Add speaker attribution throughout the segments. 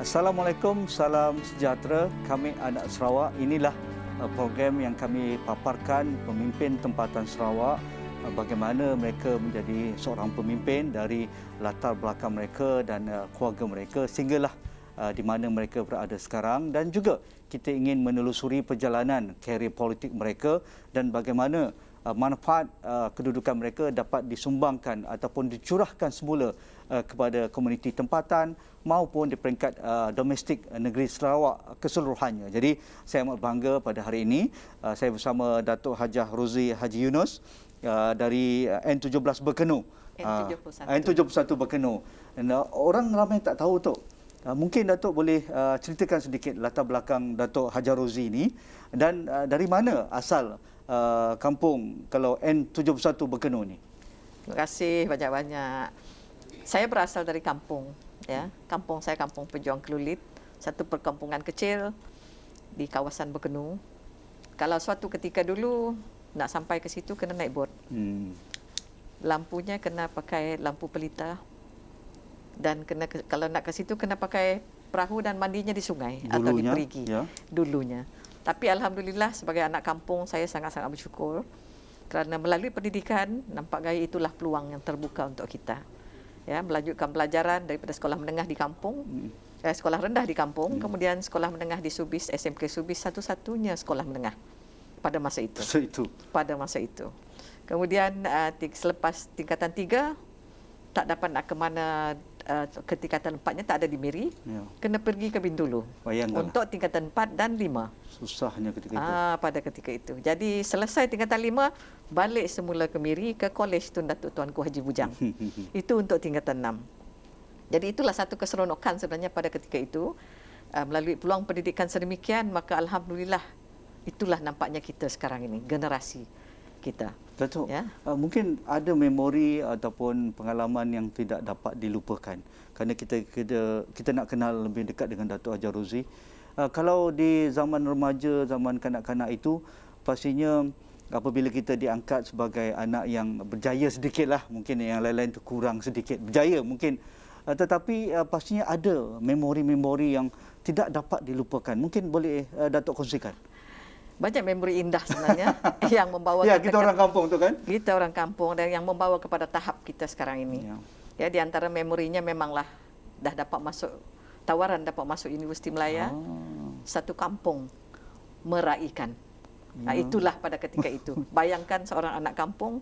Speaker 1: Assalamualaikum, salam sejahtera. Kami anak Sarawak. Inilah program yang kami paparkan pemimpin tempatan Sarawak, bagaimana mereka menjadi seorang pemimpin dari latar belakang mereka dan keluarga mereka sehinggalah di mana mereka berada sekarang, dan juga kita ingin menelusuri perjalanan karier politik mereka dan bagaimana manfaat kedudukan mereka dapat disumbangkan ataupun dicurahkan semula kepada komuniti tempatan maupun di peringkat domestik negeri Sarawak keseluruhannya. Jadi saya amat bangga pada hari ini saya bersama Datuk Hajah Rozi Haji Yunus dari N17 Berkenu. N71 Berkenu. Orang ramai tak tahu tu. Mungkin Datuk boleh ceritakan sedikit latar belakang Datuk Hajah Rozi ini dan dari mana asal kampung kalau N71 Berkenu ni.
Speaker 2: Terima kasih banyak-banyak. Saya berasal dari kampung, ya. Kampung saya Kampung Pejuang Kelulit, satu perkampungan kecil di kawasan Berkenu. Kalau suatu ketika dulu nak sampai ke situ kena naik bot. Lampunya kena pakai lampu pelita. Dan kalau nak ke situ kena pakai perahu dan mandinya di sungai dulunya, atau di perigi. Ya. Dulunya. Tapi alhamdulillah sebagai anak kampung saya sangat-sangat bersyukur kerana melalui pendidikan nampak gaya itulah peluang yang terbuka untuk kita. Ya, melanjutkan pelajaran daripada sekolah menengah di kampung, sekolah rendah di kampung, kemudian sekolah menengah di Subis, SMK Subis, satu-satunya sekolah menengah pada masa itu. Pada masa itu. Kemudian selepas tingkatan 3 tak dapat nak ke mana, ke tingkatan 4-nya tak ada di Miri, kena pergi ke Bintulu. Bayangkan untuk tingkatan 4 dan 5.
Speaker 1: Susahnya ketika itu.
Speaker 2: Pada ketika itu. Jadi selesai tingkatan 5, balik semula ke Miri, ke Kolej Tun Datuk Tuanku Haji Bujang. Itu untuk tingkatan 6. Jadi itulah satu keseronokan sebenarnya pada ketika itu. Melalui peluang pendidikan sedemikian, maka alhamdulillah itulah nampaknya kita sekarang ini, generasi kita.
Speaker 1: Datuk, ya? Mungkin ada memori ataupun pengalaman yang tidak dapat dilupakan kerana kita nak kenal lebih dekat dengan Datuk Hajah Rozi. Kalau di zaman remaja, zaman kanak-kanak itu, pastinya apabila kita diangkat sebagai anak yang berjaya sedikitlah, mungkin yang lain-lain itu kurang sedikit berjaya mungkin, tetapi pastinya ada memori-memori yang tidak dapat dilupakan. Mungkin boleh Datuk kongsikan.
Speaker 2: Banyak memori indah sebenarnya yang membawa
Speaker 1: kita orang kampung tu kan?
Speaker 2: Kita orang kampung dan yang membawa kepada tahap kita sekarang ini. Ya, di antara memorinya memanglah dah dapat masuk tawaran dapat masuk Universiti Melaya. Satu kampung meraihkan. Itulah pada ketika itu. Bayangkan seorang anak kampung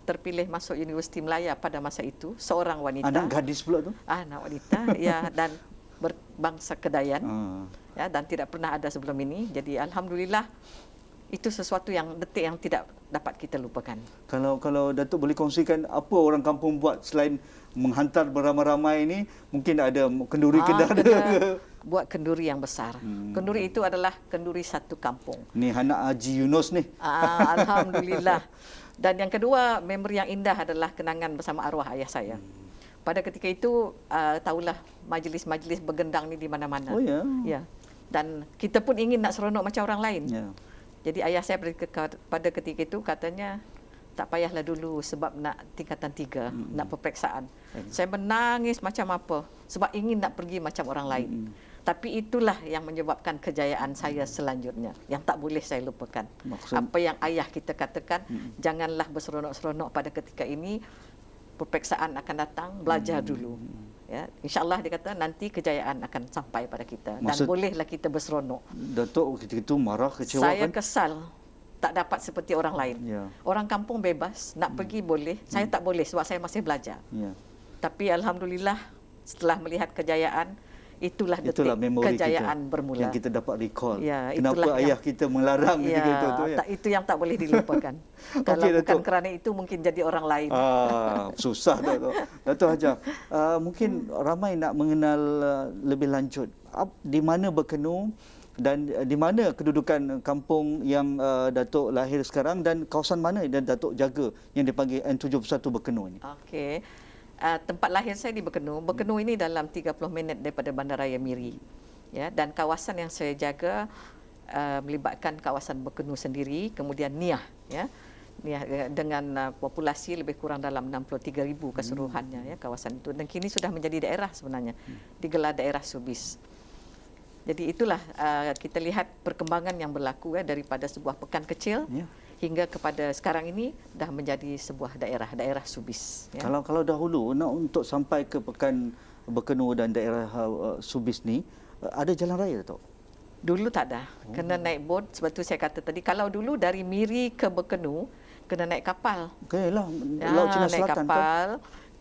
Speaker 2: terpilih masuk Universiti Melaya pada masa itu, seorang wanita.
Speaker 1: Anak gadis pula tu?
Speaker 2: Anak wanita, ya, dan berbangsa Kedayan. Ya, dan tidak pernah ada sebelum ini. Jadi alhamdulillah itu sesuatu yang detik yang tidak dapat kita lupakan.
Speaker 1: Kalau Datuk boleh kongsikan apa orang kampung buat selain menghantar beramai-ramai ini, mungkin ada kenduri Kedah.
Speaker 2: Buat kenduri yang besar. Kenduri itu adalah kenduri satu kampung. Ni
Speaker 1: anak Haji Yunus ni.
Speaker 2: Alhamdulillah. Dan yang kedua, memori yang indah adalah kenangan bersama arwah ayah saya. Pada ketika itu, tahulah majlis-majlis bergendang ni di mana-mana.
Speaker 1: Oh ya.
Speaker 2: Ya. Dan kita pun ingin nak seronok macam orang lain. Jadi ayah saya pada ketika itu katanya, tak payahlah dulu sebab nak tingkatan 3, nak peperiksaan. Saya menangis macam apa sebab ingin nak pergi macam orang lain. Tapi itulah yang menyebabkan kejayaan saya selanjutnya yang tak boleh saya lupakan. Apa yang ayah kita katakan, janganlah berseronok-seronok pada ketika ini, peperiksaan akan datang, belajar dulu. Ya, InsyaAllah dia kata nanti kejayaan akan sampai pada kita. Dan bolehlah kita berseronok.
Speaker 1: Datuk ketika itu marah, kecewa
Speaker 2: saya kan? Kesal tak dapat seperti orang lain. Orang kampung bebas, nak pergi boleh. Saya tak boleh sebab saya masih belajar. Tapi alhamdulillah setelah melihat kejayaan, itulah detik kejayaan kita bermula.
Speaker 1: Yang kita dapat recall. Kenapa ayah kita melarang ketika itu.
Speaker 2: Itu yang tak boleh dilupakan. Kalau bukan kerana itu mungkin jadi orang lain.
Speaker 1: Susah Datuk Hajah. Mungkin ramai nak mengenal lebih lanjut di mana Berkenu dan di mana kedudukan kampung yang Datuk lahir sekarang dan kawasan mana yang Datuk jaga yang dipanggil N71 Berkenu ini.
Speaker 2: Okey. Tempat lahir saya di Berkenu. Berkenu ini dalam 30 minit daripada Bandaraya Miri. Ya, dan kawasan yang saya jaga melibatkan kawasan Berkenu sendiri, kemudian Niah, ya. Niah dengan populasi lebih kurang dalam 63,000 keseluruhannya, ya, kawasan itu. Dan kini sudah menjadi daerah sebenarnya. Digelar daerah Subis. Jadi itulah kita lihat perkembangan yang berlaku daripada sebuah pekan kecil hingga kepada sekarang ini dah menjadi sebuah daerah Subis.
Speaker 1: Kalau dahulu untuk sampai ke pekan Bekenu dan daerah Subis ni ada jalan raya tak?
Speaker 2: Dulu tak ada. Kena naik bot. Sebab tu saya kata tadi, kalau dulu dari Miri ke Bekenu kena naik kapal.
Speaker 1: Okeylah, Laut Cina
Speaker 2: naik
Speaker 1: Selatan
Speaker 2: kapal.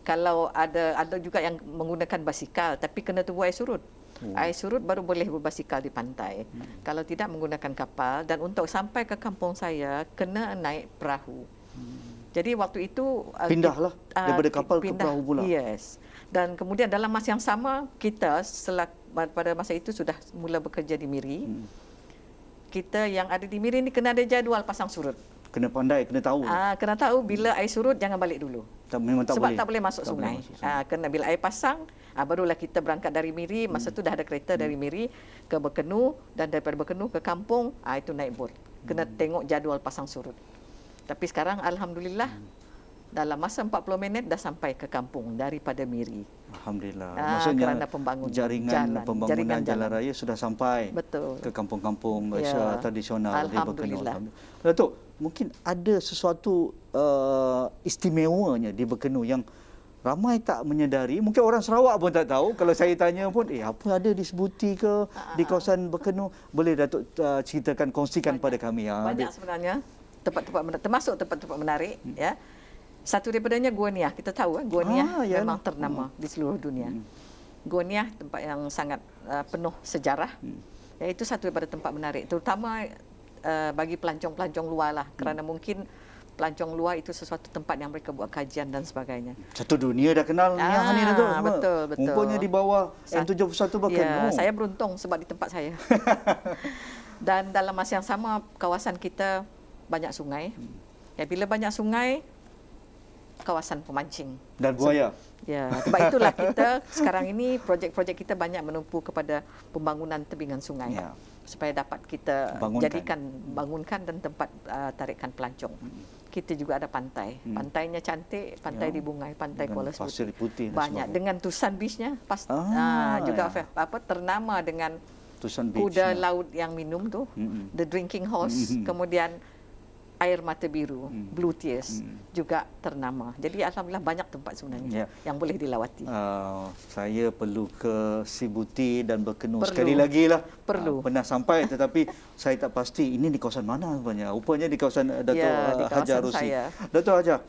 Speaker 2: Kalau ada juga yang menggunakan basikal, tapi kena tunggu air surut. Air surut baru boleh berbasikal di pantai. Kalau tidak menggunakan kapal, dan untuk sampai ke kampung saya kena naik perahu. Jadi waktu itu
Speaker 1: pindahlah daripada kapal ke perahu pula.
Speaker 2: Yes. Dan kemudian dalam masa yang sama kita pada masa itu sudah mula bekerja di Miri. Kita yang ada di Miri ni kena ada jadual pasang surut.
Speaker 1: Kena pandai, kena tahu.
Speaker 2: Kena tahu bila air surut jangan balik dulu.
Speaker 1: Memang tak
Speaker 2: sebab
Speaker 1: boleh.
Speaker 2: tak boleh masuk sungai. Kena bila air pasang, barulah kita berangkat dari Miri. Masa tu dah ada kereta dari Miri ke Bekenu, dan daripada Bekenu ke kampung, itu naik bot. Kena tengok jadual pasang surut. Tapi sekarang alhamdulillah dalam masa 40 minit dah sampai ke kampung daripada Miri.
Speaker 1: Alhamdulillah. Maksudnya
Speaker 2: kerana pembangunan
Speaker 1: pembangunan jalan raya sudah sampai ke kampung-kampung tradisional di Bekenu. Datuk, mungkin ada sesuatu istimewanya di Bekenu yang ramai tak menyedari. Mungkin orang Sarawak pun tak tahu. Kalau saya tanya pun, apa ada di Sebuti ke di kawasan Bekenu? Boleh Datuk ceritakan, kongsikan pada kami.
Speaker 2: Banyak sebenarnya tempat-tempat menarik, termasuk tempat-tempat menarik. Satu daripadanya Gua Niah. Kita tahu Gua Niah memang ternama di seluruh dunia. Gua Niah tempat yang sangat penuh sejarah. Itu satu daripada tempat menarik, terutama bagi pelancong-pelancong luar lah. Kerana mungkin pelancong luar itu sesuatu tempat yang mereka buat kajian dan sebagainya.
Speaker 1: Satu dunia dah kenal Niah ni tu.
Speaker 2: Betul.
Speaker 1: Rupanya di bawah M71 Bekenu.
Speaker 2: Saya beruntung sebab di tempat saya. Dan dalam masa yang sama kawasan kita banyak sungai. Bila banyak sungai, kawasan pemancing
Speaker 1: dan buaya.
Speaker 2: Sebab itulah kita sekarang ini projek-projek kita banyak menumpu kepada pembangunan tebingan sungai supaya dapat kita bangunkan dan tempat tarikan pelancong. Kita juga ada pantai. Pantainya cantik, pantai di Bungai, pantai Kuala Sebuti.
Speaker 1: Pasir putih
Speaker 2: banyak dengan tusan beachnya juga ternama dengan
Speaker 1: tusan beach,
Speaker 2: kuda laut yang minum tu, the drinking horse, kemudian air mata biru, Blue Tears juga ternama. Jadi alhamdulillah banyak tempat sebenarnya yang boleh dilawati.
Speaker 1: Saya perlu ke Sebuti dan Bekenu sekali lagi lah. Pernah sampai tetapi saya tak pasti ini di kawasan mana sebenarnya. Rupanya di kawasan Datuk Hajar Russi. Datuk Hajar,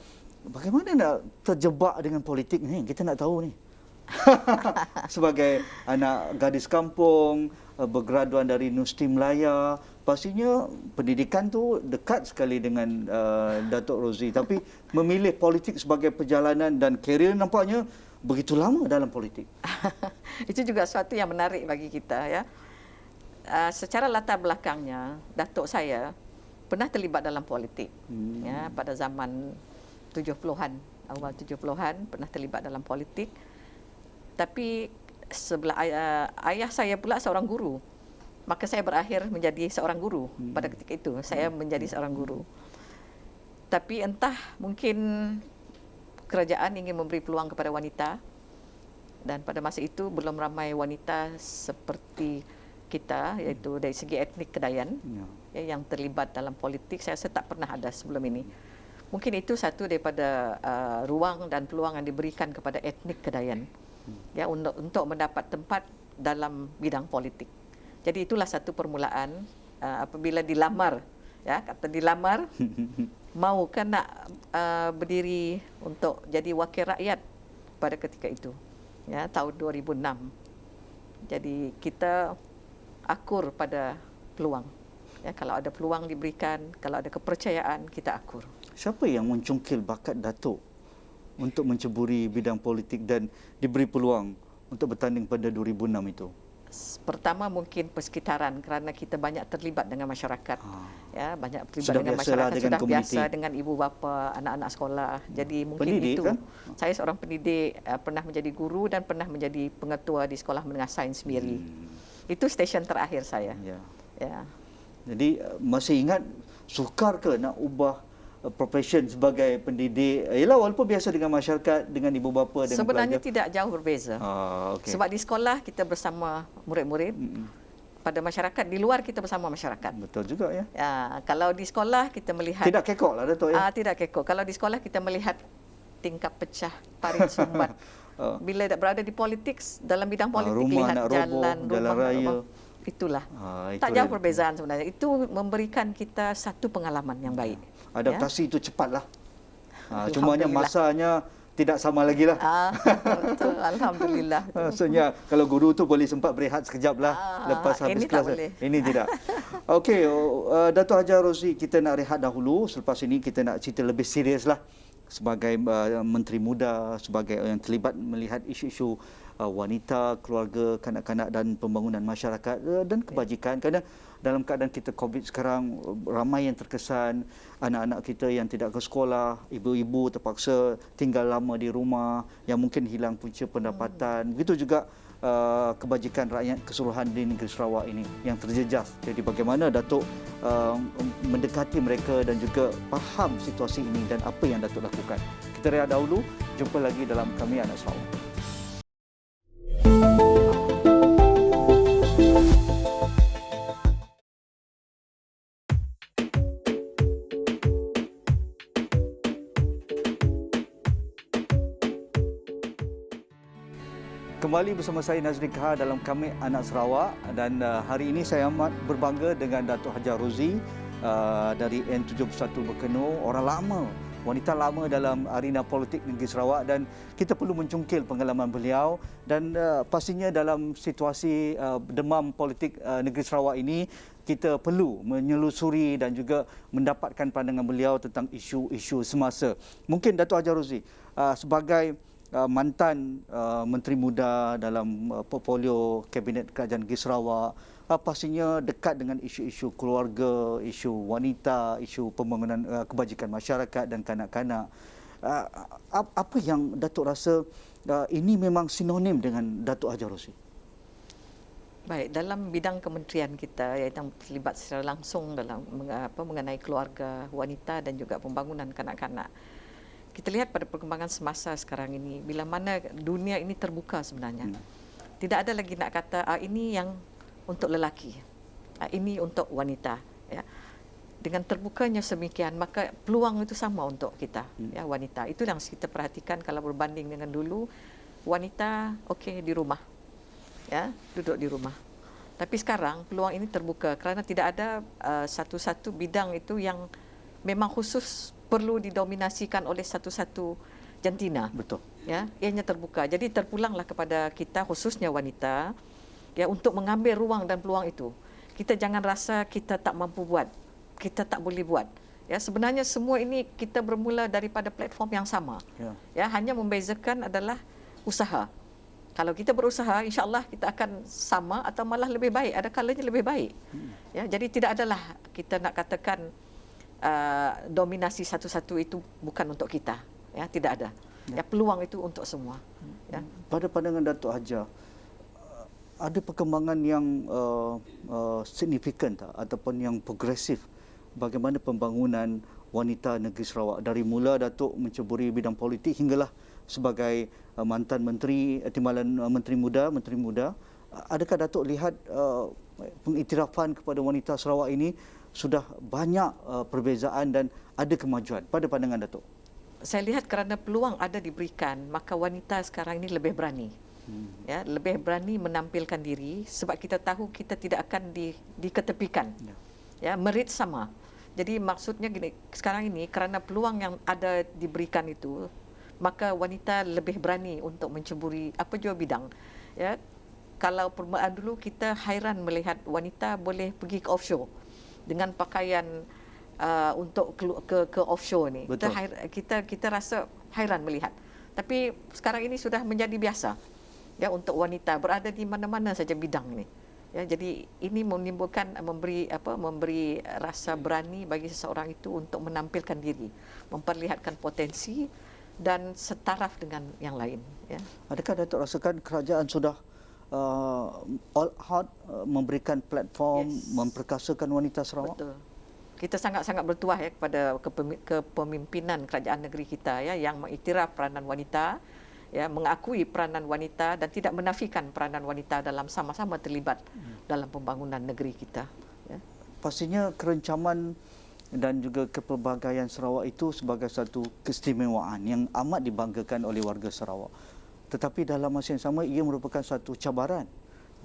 Speaker 1: bagaimana nak terjebak dengan politik ni? Kita nak tahu ni. Sebagai anak gadis kampung, bergraduan dari Universiti Melaya, pastinya pendidikan tu dekat sekali dengan Datuk Rozzi, tapi memilih politik sebagai perjalanan dan kerjaya nampaknya begitu lama dalam politik.
Speaker 2: Itu juga suatu yang menarik bagi kita secara latar belakangnya, datuk saya pernah terlibat dalam politik pada zaman 70-an, awal 70-an pernah terlibat dalam politik. Tapi sebelah ayah saya pula seorang guru. Maka saya berakhir menjadi seorang guru pada ketika itu. Saya menjadi seorang guru. Tapi entah mungkin kerajaan ingin memberi peluang kepada wanita. Dan pada masa itu belum ramai wanita seperti kita, iaitu dari segi etnik Kedayan yang terlibat dalam politik. Saya rasa tak pernah ada sebelum ini. Mungkin itu satu daripada ruang dan peluang yang diberikan kepada etnik Kedayan. Untuk mendapat tempat dalam bidang politik. Jadi itulah satu permulaan apabila dilamar, kata dilamar, maukah nak berdiri untuk jadi wakil rakyat pada ketika itu, tahun 2006. Jadi kita akur pada peluang. Kalau ada peluang diberikan, kalau ada kepercayaan, kita akur.
Speaker 1: Siapa yang mencungkil bakat Datuk untuk menceburi bidang politik dan diberi peluang untuk bertanding pada 2006 itu?
Speaker 2: Pertama mungkin persekitaran, kerana kita banyak terlibat dengan masyarakat. Banyak terlibat dengan masyarakat, sudah biasa dengan ibu bapa, anak-anak sekolah. Jadi mungkin pendidik, itu. Saya seorang pendidik, pernah menjadi guru dan pernah menjadi pengetua di Sekolah Menengah Sains Miri. Itu stesen terakhir saya.
Speaker 1: Jadi masih ingat sukar ke nak ubah profession sebagai pendidik? Yalah, walaupun biasa dengan masyarakat, dengan ibu bapa, dengan
Speaker 2: sebenarnya
Speaker 1: pelajar,
Speaker 2: tidak jauh berbeza. Sebab di sekolah kita bersama murid-murid, pada masyarakat, di luar kita bersama masyarakat.
Speaker 1: Betul juga ya.
Speaker 2: Kalau di sekolah kita melihat
Speaker 1: tidak kekok lah Datuk ya.
Speaker 2: Tidak kekok. Kalau di sekolah kita melihat tingkap pecah, parit sumbat. Bila berada di politik, dalam bidang politik
Speaker 1: rumah
Speaker 2: lihat jalan
Speaker 1: raya.
Speaker 2: Itulah. Tak jauh perbezaan sebenarnya. Itu memberikan kita satu pengalaman yang baik.
Speaker 1: Adaptasi itu cepatlah. Cumanya masanya tidak sama lagi lah.
Speaker 2: Betul, alhamdulillah.
Speaker 1: Maksudnya kalau guru tu boleh sempat berehat sekejap lah lepas habis kelas. Ini tidak. Okey, Datuk Haji Rosli, kita nak rehat dahulu. Selepas ini kita nak cerita lebih serius lah. Sebagai Menteri Muda, sebagai yang terlibat melihat isu-isu wanita, keluarga, kanak-kanak dan pembangunan masyarakat dan kebajikan. Kerana dalam keadaan kita COVID sekarang, ramai yang terkesan, anak-anak kita yang tidak ke sekolah, ibu-ibu terpaksa tinggal lama di rumah, yang mungkin hilang punca pendapatan. Begitu juga kebajikan rakyat keseluruhan di negeri Sarawak ini yang terjejas. Jadi bagaimana Datuk mendekati mereka dan juga faham situasi ini dan apa yang Datuk lakukan. Kita rehat dahulu, jumpa lagi dalam Kami Anak Sarawak. Kembali bersama saya Nazri Kahar dalam Kami Anak Sarawak, dan hari ini saya amat berbangga dengan Datuk Haji Rosli dari N71 Berkenur, orang lama, wanita lama dalam arena politik negeri Sarawak, dan kita perlu mencungkil pengalaman beliau dan pastinya dalam situasi demam politik negeri Sarawak ini kita perlu menyelusuri dan juga mendapatkan pandangan beliau tentang isu-isu semasa. Mungkin Datuk Haji Rosli sebagai mantan Menteri Muda dalam portfolio Kabinet Kerajaan Negeri Sarawak, pastinya dekat dengan isu-isu keluarga, isu wanita, isu pembangunan kebajikan masyarakat dan kanak-kanak. Apa yang Datuk rasa ini memang sinonim dengan Datuk Haji Rosli?
Speaker 2: Baik, dalam bidang kementerian kita yang terlibat secara langsung dalam mengenai keluarga, wanita dan juga pembangunan kanak-kanak. Kita lihat pada perkembangan semasa sekarang ini, bila mana dunia ini terbuka sebenarnya. Tidak ada lagi nak kata ini yang untuk lelaki, ini untuk wanita. Ya. Dengan terbukanya semikian, maka peluang itu sama untuk kita, ya, wanita. Itu yang kita perhatikan kalau berbanding dengan dulu, wanita okey di rumah, ya, duduk di rumah. Tapi sekarang peluang ini terbuka kerana tidak ada satu-satu bidang itu yang memang khusus perlu didominasikan oleh satu-satu jantina.
Speaker 1: Betul.
Speaker 2: Ya, ianya terbuka. Jadi terpulanglah kepada kita khususnya wanita, ya, untuk mengambil ruang dan peluang itu. Kita jangan rasa kita tak mampu buat, kita tak boleh buat. Ya, sebenarnya semua ini kita bermula daripada platform yang sama. Ya, hanya membezakan adalah usaha. Kalau kita berusaha, insya-Allah kita akan sama atau malah lebih baik. Ada kalanya lebih baik. Ya, jadi tidak adalah kita nak katakan dominasi satu-satu itu bukan untuk kita, ya, tidak ada. Ya, peluang itu untuk semua. Ya.
Speaker 1: Pada pandangan Datuk Haji, ada perkembangan yang signifikan tak ataupun yang progresif bagaimana pembangunan wanita negeri Sarawak dari mula Datuk menceburi bidang politik hinggalah sebagai mantan menteri timbalan Menteri Muda. Adakah Datuk lihat pengiktirafan kepada wanita Sarawak ini sudah banyak perbezaan dan ada kemajuan pada pandangan Datuk?
Speaker 2: Saya lihat kerana peluang ada diberikan, maka wanita sekarang ini lebih berani. Ya, lebih berani menampilkan diri sebab kita tahu kita tidak akan diketepikan. Ya, merit sama. Jadi maksudnya gini, sekarang ini kerana peluang yang ada diberikan itu, maka wanita lebih berani untuk menceburi apa jua bidang. Ya, kalau permulaan dulu kita hairan melihat wanita boleh pergi ke offshore dengan pakaian untuk ke offshore ni. Kita rasa hairan melihat. Tapi sekarang ini sudah menjadi biasa, ya, untuk wanita berada di mana-mana saja bidang ni. Ya, jadi ini memberi rasa berani bagi seseorang itu untuk menampilkan diri, memperlihatkan potensi dan setaraf dengan yang lain. Ya.
Speaker 1: Adakah Datuk rasakan kerajaan sudah all out memberikan platform, memperkasakan wanita Sarawak?
Speaker 2: Betul. Kita sangat-sangat bertuah, ya, kepada kepemimpinan kerajaan negeri kita, ya, yang mengiktiraf peranan wanita, ya, mengakui peranan wanita dan tidak menafikan peranan wanita dalam sama-sama terlibat dalam pembangunan negeri kita. Ya.
Speaker 1: Pastinya kerencaman dan juga kepelbagaian Sarawak itu sebagai satu keistimewaan yang amat dibanggakan oleh warga Sarawak. Tetapi dalam masa yang sama ia merupakan satu cabaran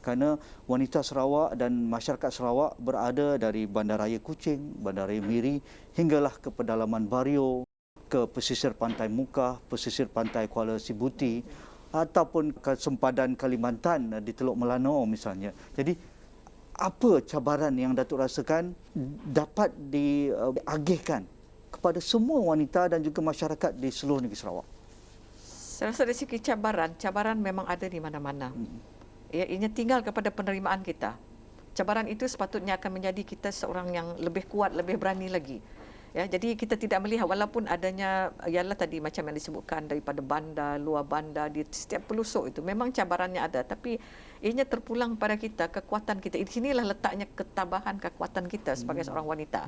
Speaker 1: kerana wanita Sarawak dan masyarakat Sarawak berada dari Bandaraya Kuching, Bandaraya Miri hinggalah ke pedalaman Bario, ke pesisir pantai Mukah, pesisir pantai Kuala Sibuti ataupun ke sempadan Kalimantan di Teluk Melanau misalnya. Jadi apa cabaran yang Datuk rasakan dapat diagihkan kepada semua wanita dan juga masyarakat di seluruh negeri Sarawak?
Speaker 2: Saya rasa dari segi cabaran memang ada di mana-mana. Ya, ini tinggal kepada penerimaan kita. Cabaran itu sepatutnya akan menjadi kita seorang yang lebih kuat, lebih berani lagi. Ya, jadi kita tidak melihat walaupun adanya ialah tadi macam yang disebutkan daripada bandar, luar bandar di setiap pelosok itu memang cabarannya ada, tapi ianya terpulang pada kita, kekuatan kita. Di sinilah letaknya ketabahan kekuatan kita sebagai seorang wanita.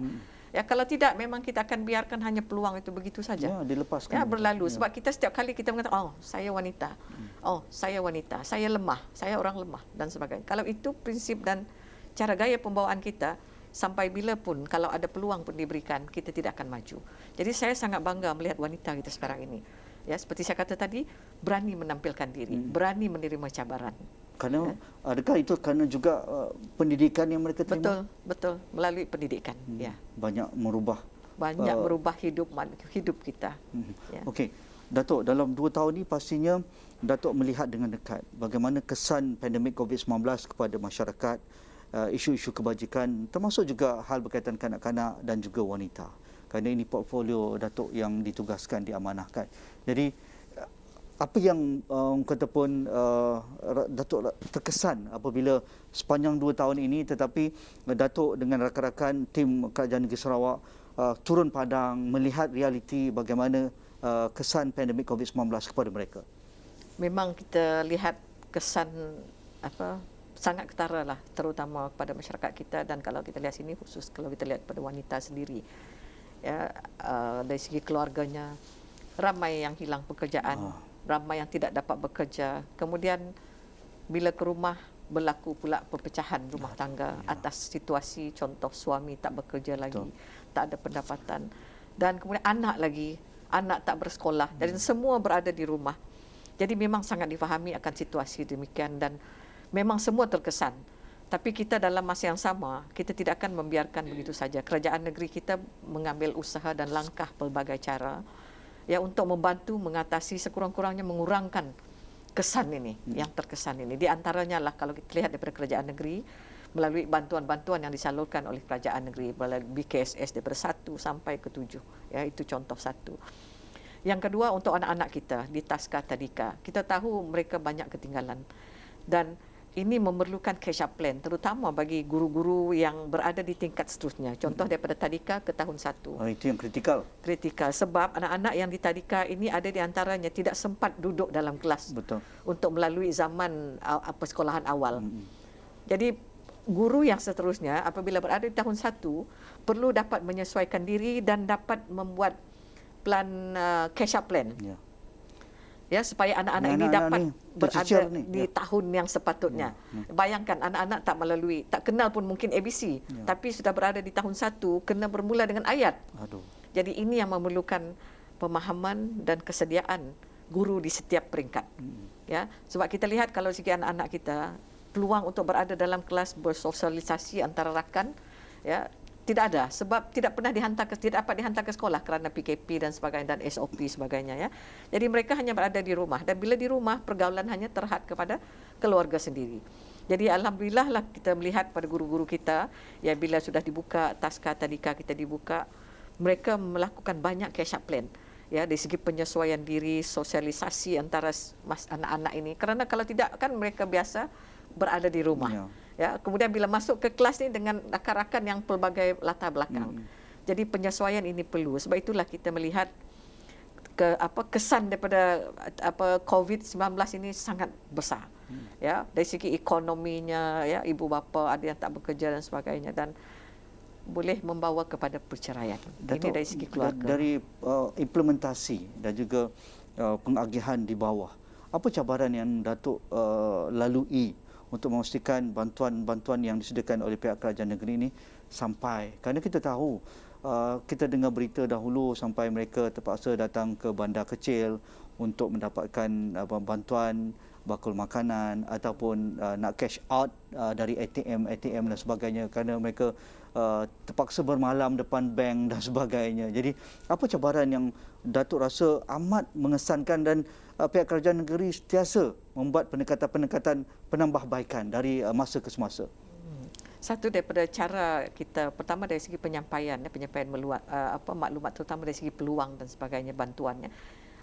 Speaker 2: Ya, kalau tidak memang kita akan biarkan hanya peluang itu begitu saja.
Speaker 1: Ya, dilepaskan.
Speaker 2: Ya, berlalu sebab kita setiap kali kita mengatakan oh, saya wanita. Oh, saya wanita, saya lemah, saya orang lemah dan sebagainya. Kalau itu prinsip dan cara gaya pembawaan kita, sampai bila pun kalau ada peluang pun diberikan, kita tidak akan maju. Jadi saya sangat bangga melihat wanita kita sekarang ini. Ya, seperti saya kata tadi, berani menampilkan diri, berani menerima cabaran.
Speaker 1: Kerana adakah itu kerana juga pendidikan yang mereka terima?
Speaker 2: Betul, melalui pendidikan. Ya.
Speaker 1: Banyak merubah
Speaker 2: hidup kita.
Speaker 1: Ya. Okey. Datuk, dalam 2 tahun ini pastinya Datuk melihat dengan dekat bagaimana kesan pandemik COVID-19 kepada masyarakat, isu-isu kebajikan, termasuk juga hal berkaitan kanak-kanak dan juga wanita. Kerana ini portfolio Datuk yang ditugaskan, diamanahkan. Jadi, apa yang kata pun Datuk terkesan apabila sepanjang 2 tahun ini, tetapi Datuk dengan rakan-rakan tim Kerajaan Negeri Sarawak turun padang melihat realiti bagaimana kesan pandemik COVID-19 kepada mereka?
Speaker 2: Memang kita lihat kesan sangat ketara lah, terutama kepada masyarakat kita, dan kalau kita lihat sini khusus kalau kita lihat pada wanita sendiri, ya, dari segi keluarganya ramai yang hilang pekerjaan, ramai yang tidak dapat bekerja, kemudian bila ke rumah berlaku pula perpecahan rumah tangga atas situasi contoh suami tak bekerja lagi, tak ada pendapatan, dan kemudian anak tak bersekolah, dan semua berada di rumah. Jadi memang sangat difahami akan situasi demikian dan memang semua terkesan. Tapi kita dalam masa yang sama, kita tidak akan membiarkan begitu saja. Kerajaan negeri kita mengambil usaha dan langkah pelbagai cara ya untuk membantu mengatasi sekurang-kurangnya mengurangkan kesan ini, yang terkesan ini. Di antaranya lah kalau kita lihat daripada kerajaan negeri melalui bantuan-bantuan yang disalurkan oleh kerajaan negeri melalui BKSS daripada 1 sampai ke 7. Ya, itu contoh satu. Yang kedua untuk anak-anak kita di Taska Tadika. Kita tahu mereka banyak ketinggalan dan ini memerlukan catch up plan terutama bagi guru-guru yang berada di tingkat seterusnya. Contoh daripada Tadika ke tahun 1.
Speaker 1: Itu yang kritikal.
Speaker 2: Kritikal sebab anak-anak yang di Tadika ini ada di antaranya tidak sempat duduk dalam kelas.
Speaker 1: Betul.
Speaker 2: Untuk melalui zaman persekolahan awal. Jadi guru yang seterusnya apabila berada di tahun 1 perlu dapat menyesuaikan diri dan dapat membuat plan catch up plan. Ya, supaya anak-anak ini dapat berada di tahun yang sepatutnya. Bayangkan anak-anak tak kenal pun mungkin ABC, tapi sudah berada di tahun 1 kena bermula dengan ayat. Jadi ini yang memerlukan pemahaman dan kesediaan guru di setiap peringkat. Ya, sebab kita lihat kalau segi anak-anak kita peluang untuk berada dalam kelas bersosialisasi antara rakan ya tidak ada sebab tidak dapat dihantar ke sekolah kerana PKP dan sebagainya dan SOP sebagainya ya. Jadi mereka hanya berada di rumah dan bila di rumah pergaulan hanya terhad kepada keluarga sendiri. Jadi alhamdulillah lah kita melihat pada guru-guru kita ya bila sudah dibuka Taska Tadika kita dibuka, mereka melakukan banyak catch up plan ya dari segi penyesuaian diri, sosialisasi antara anak-anak ini kerana kalau tidak kan mereka biasa berada di rumah. Ya, kemudian bila masuk ke kelas ni dengan rakan-rakan yang pelbagai latar belakang. Jadi penyesuaian ini perlu. Sebab itulah kita melihat kesan daripada COVID-19 ini sangat besar. Ya, dari segi ekonominya ya ibu bapa ada yang tak bekerja dan sebagainya dan boleh membawa kepada perceraian. Ini dari segi keluarga.
Speaker 1: Dari implementasi dan juga pengagihan di bawah. apa cabaran yang Datuk lalui untuk memastikan bantuan-bantuan yang disediakan oleh pihak kerajaan negeri ini sampai? Kerana kita tahu, kita dengar berita dahulu sampai mereka terpaksa datang ke bandar kecil untuk mendapatkan bantuan bakul makanan ataupun nak cash out dari ATM dan sebagainya, kerana mereka terpaksa bermalam depan bank dan sebagainya. Jadi apa cabaran yang Datuk rasa amat mengesankan dan pihak kerajaan negeri sentiasa membuat pendekatan-pendekatan penambahbaikan dari masa ke semasa?
Speaker 2: Satu daripada cara kita, pertama dari segi penyampaian maklumat, terutama dari segi peluang dan sebagainya, bantuannya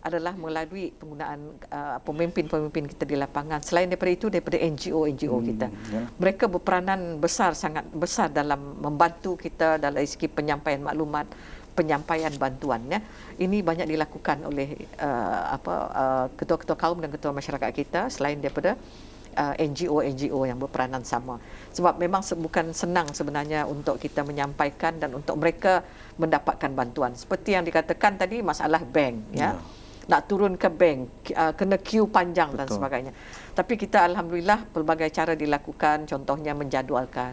Speaker 2: adalah melalui penggunaan pemimpin-pemimpin kita di lapangan. Selain daripada itu, daripada NGO kita. Mereka berperanan sangat besar dalam membantu kita dari segi penyampaian maklumat, penyampaian bantuannya. Ini banyak dilakukan oleh ketua-ketua kaum dan ketua masyarakat kita, selain daripada NGO yang berperanan sama. Sebab memang bukan senang sebenarnya untuk kita menyampaikan dan untuk mereka mendapatkan bantuan. Seperti yang dikatakan tadi, masalah bank, nak turun ke bank, kena queue panjang. Betul. Dan sebagainya. Tapi kita alhamdulillah pelbagai cara dilakukan, contohnya menjadualkan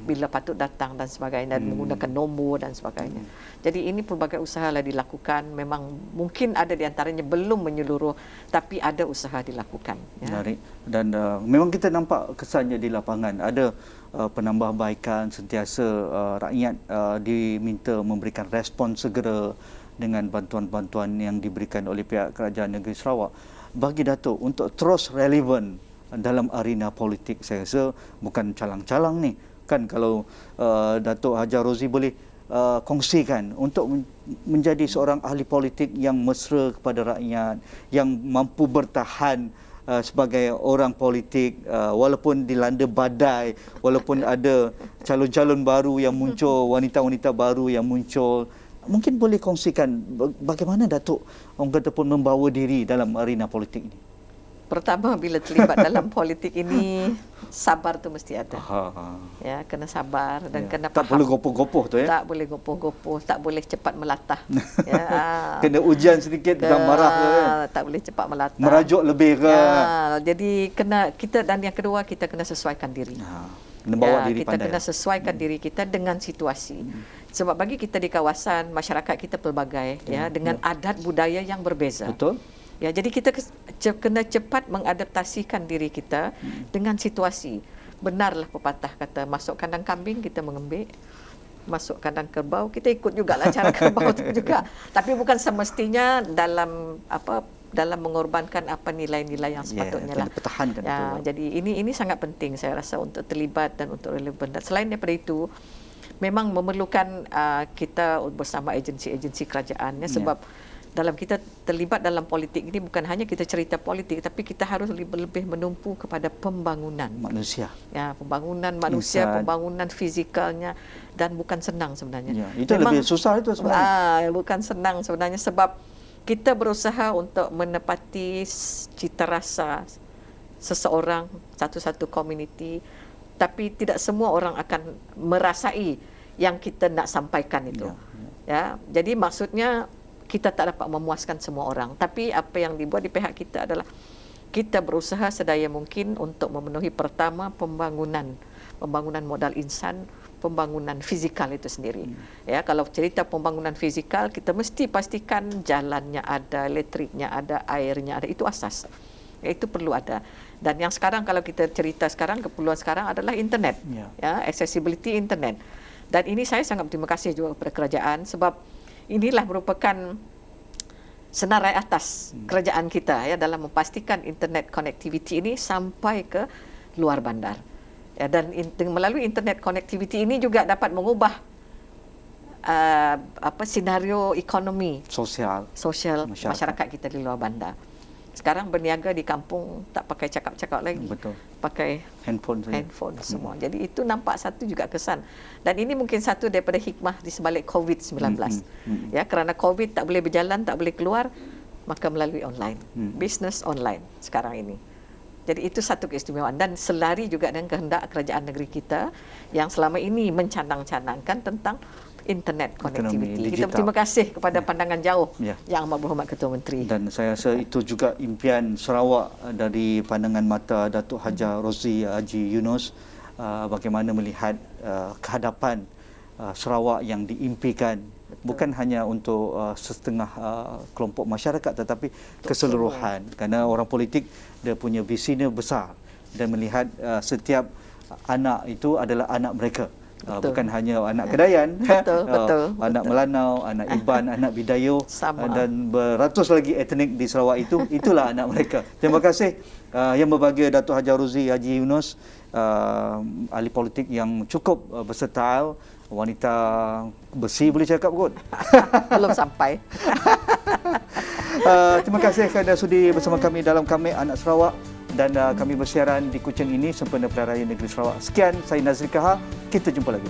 Speaker 2: bila patut datang dan sebagainya, dan menggunakan nombor dan sebagainya. Jadi ini pelbagai usaha lah dilakukan. Memang mungkin ada di antaranya belum menyeluruh, tapi ada usaha dilakukan.
Speaker 1: Menarik. Dan memang kita nampak kesannya di lapangan ada penambahbaikan, sentiasa rakyat diminta memberikan respon segera dengan bantuan-bantuan yang diberikan oleh pihak kerajaan negeri Sarawak. Bagi Datuk untuk terus relevan dalam arena politik, saya rasa bukan calang-calang ni. Kan kalau Datuk Hajar Rozi boleh kongsikan untuk menjadi seorang ahli politik yang mesra kepada rakyat, yang mampu bertahan sebagai orang politik walaupun dilanda badai, walaupun ada calon-calon baru yang muncul, wanita-wanita baru yang muncul. Mungkin boleh kongsikan bagaimana Datuk orang kata pun membawa diri dalam arena politik ini?
Speaker 2: Pertama, bila terlibat dalam politik ini, sabar tu mesti ada. Ya, kena sabar dan kena faham.
Speaker 1: Tak boleh gopoh-gopoh tu ya?
Speaker 2: Tak boleh gopoh-gopoh, tak boleh cepat melatah. Ya.
Speaker 1: Kena ujian sedikit dan marah ke?
Speaker 2: Tak boleh cepat melatah.
Speaker 1: Merajuk lebih ke?
Speaker 2: Ya, jadi kena kita, dan yang kedua kita kena sesuaikan diri.
Speaker 1: Kena bawa diri
Speaker 2: kita
Speaker 1: pandai.
Speaker 2: Kena sesuaikan diri kita dengan situasi. Sebab bagi kita di kawasan, masyarakat kita pelbagai, dengan adat budaya yang berbeza.
Speaker 1: Betul.
Speaker 2: Ya, jadi kita kena cepat mengadaptasikan diri kita dengan situasi. Benarlah pepatah kata, masuk kandang kambing kita mengembik, masuk kandang kerbau kita ikut jugalah cara kerbau itu juga. Tapi bukan semestinya dalam mengorbankan nilai-nilai yang sepatutnya lah.
Speaker 1: Pertahankan itu.
Speaker 2: Jadi ini sangat penting saya rasa untuk terlibat dan untuk relevan. Dan selain daripada itu, memang memerlukan kita bersama agensi-agensi kerajaan, sebab dalam kita terlibat dalam politik ini bukan hanya kita cerita politik, tapi kita harus lebih menumpu kepada pembangunan
Speaker 1: manusia.
Speaker 2: Ya, pembangunan manusia, pembangunan fizikalnya, dan bukan senang sebenarnya.
Speaker 1: Itu memang lebih susah itu sebenarnya.
Speaker 2: Bukan senang sebenarnya, sebab kita berusaha untuk menepati cita rasa seseorang, satu-satu komuniti, tapi tidak semua orang akan merasai yang kita nak sampaikan itu. Ya, jadi maksudnya kita tak dapat memuaskan semua orang, tapi apa yang dibuat di pihak kita adalah kita berusaha sedaya mungkin untuk memenuhi pertama pembangunan modal insan, pembangunan fizikal itu sendiri. Ya, kalau cerita pembangunan fizikal, kita mesti pastikan jalannya ada, elektriknya ada, airnya ada, itu asas. Ya, itu perlu ada. Dan yang sekarang kalau kita cerita sekarang, keperluan sekarang adalah internet. Ya, accessibility internet. Dan ini saya sangat berterima kasih juga kepada kerajaan, sebab inilah merupakan senarai atas kerajaan kita ya dalam memastikan internet connectivity ini sampai ke luar bandar. Ya, dan melalui internet connectivity ini juga dapat mengubah senario ekonomi sosial masyarakat kita di luar bandar. Sekarang berniaga di kampung tak pakai cakap-cakap lagi.
Speaker 1: Betul.
Speaker 2: Pakai handphone semua. Jadi itu nampak satu juga kesan. Dan ini mungkin satu daripada hikmah di sebalik COVID-19. Ya, kerana COVID tak boleh berjalan, tak boleh keluar, maka melalui online. Bisnes online sekarang ini. Jadi itu satu keistimewaan, dan selari juga dengan kehendak kerajaan negeri kita yang selama ini mencadang-cadangkan tentang internet connectivity. Kita
Speaker 1: digital.
Speaker 2: berterima kasih kepada pandangan jauh
Speaker 1: Ya.
Speaker 2: Yang Amat Berhormat Ketua Menteri.
Speaker 1: Dan saya rasa itu juga impian Sarawak dari pandangan mata Datuk Haji Rozi Haji Yunus, bagaimana melihat kehadapan Sarawak yang diimpikan. Betul. Bukan hanya untuk setengah kelompok masyarakat tetapi keseluruhan. Kerana orang politik dia punya visinya besar dan melihat setiap anak itu adalah anak mereka. Bukan hanya anak Kedayan,
Speaker 2: betul.
Speaker 1: anak Melanau, anak Iban, anak Bidayuh dan beratus lagi etnik di Sarawak itulah anak mereka. Terima kasih Yang Berbahagia Datuk Haji Rozi Haji Yunus, ahli politik yang cukup versatile, wanita besi boleh cakap kot.
Speaker 2: Belum sampai.
Speaker 1: Terima kasih kerana sudi bersama kami dalam Kami Anak Sarawak. Dan kami bersiaran di Kuching ini sempena Pilihan Raya Negeri Sarawak. Sekian, saya Nazri Kaha. Kita jumpa lagi.